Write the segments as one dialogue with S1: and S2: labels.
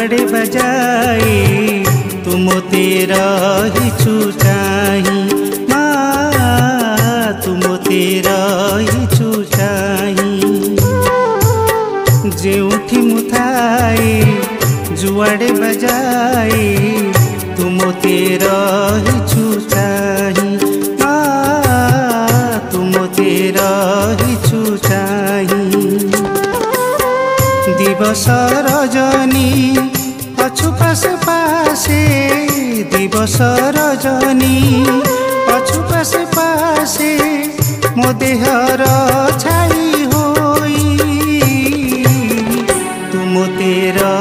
S1: जुआड़े बजाए तुम तेरा ही चुचाही माँ तुम तेरा ही चुचाही जेउठी मुथाए जुआड़े बजाए तुम तेरा ही चुचाही माँ तुम तेरा ही चुचाही दिवस रजनी पछु पासे पासे दिवस रजनी पछु पासे पासे मो देहर छाई होई तुम तेरा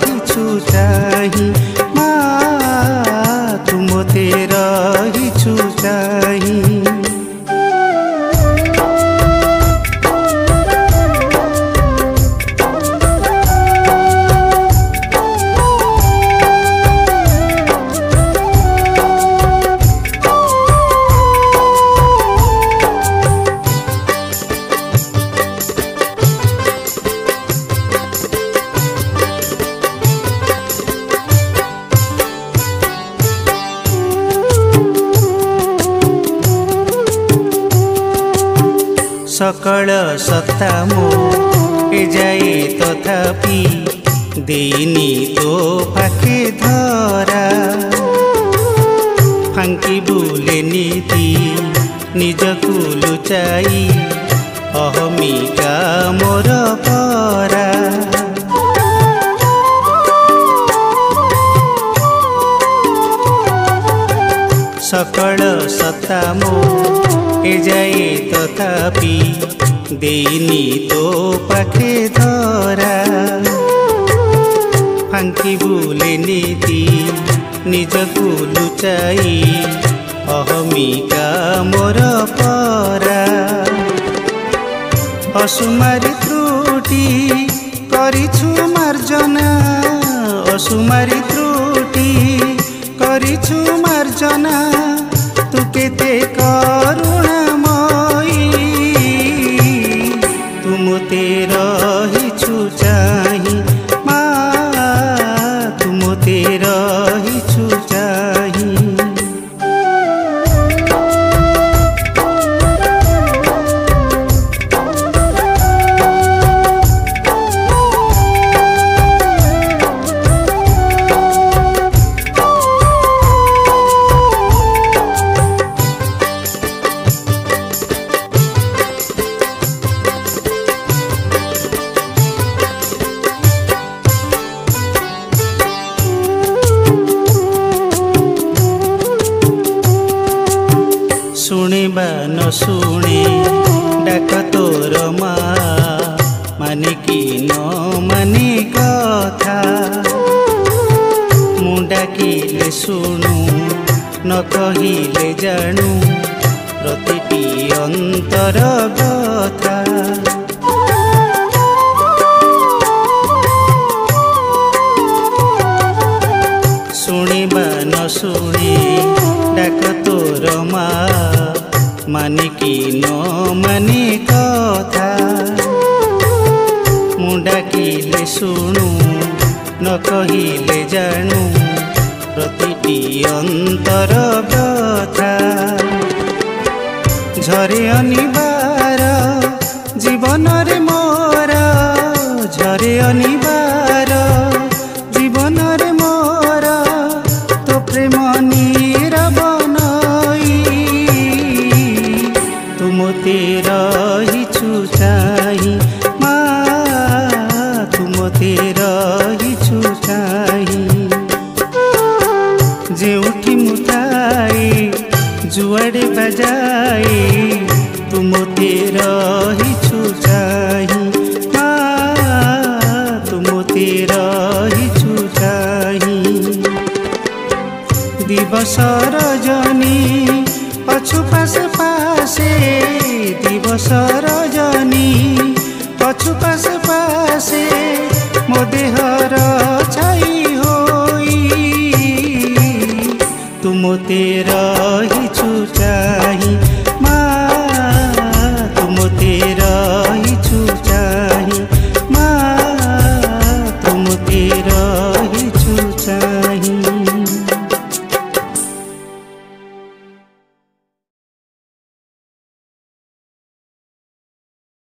S1: ही चुचाही माँ तुम तेरा ही चुचाही सकल सत्ता मो ए जाए तथापि देनी तो पाखे धरा फांकी बुले नीति निजकु लुचाई अहमिका मोर परा सकल सत्ता मो ए जाए तथापि देनी तो पाखे धरा फांकी बुले नीति निजकु लुचाई अहमिका मोर परा असुमारी त्रुटि करिछु मार्जना असुमारी त्रुटि करिछु मार्जना तू केते करुणामयी तुम तेरा ही चुचाही माँ तुम तेरा ही चुचाही शुणिबा न शुणे डाक तोर माँ माने कि न माने कथा मु डाकिले शुणु न कहिले जाणु प्रतिटी अंतर कथा शुणिबा न शुणे डाक तोर माँ माने कि न माने कथा मु डाकिले शुणु न कहिले जाणु प्रतिटी अंतर व्यथा झरे अनिबार जीवन रे मोर झरे अनिबार जीवन रे मोर तो प्रेम तेरा ही चुचाही माँ तुम तेरा ही चुचाही जेउठी मुताए जुआड़े बजाए तुम तेरा ही चुचाही माँ तुम तेरा ही चुचाही दिवस रजनी पछु पासे पासे दिवस रजनी पछु पासे पासे मो देहर छाई होई तुम तेरा ही चुचाही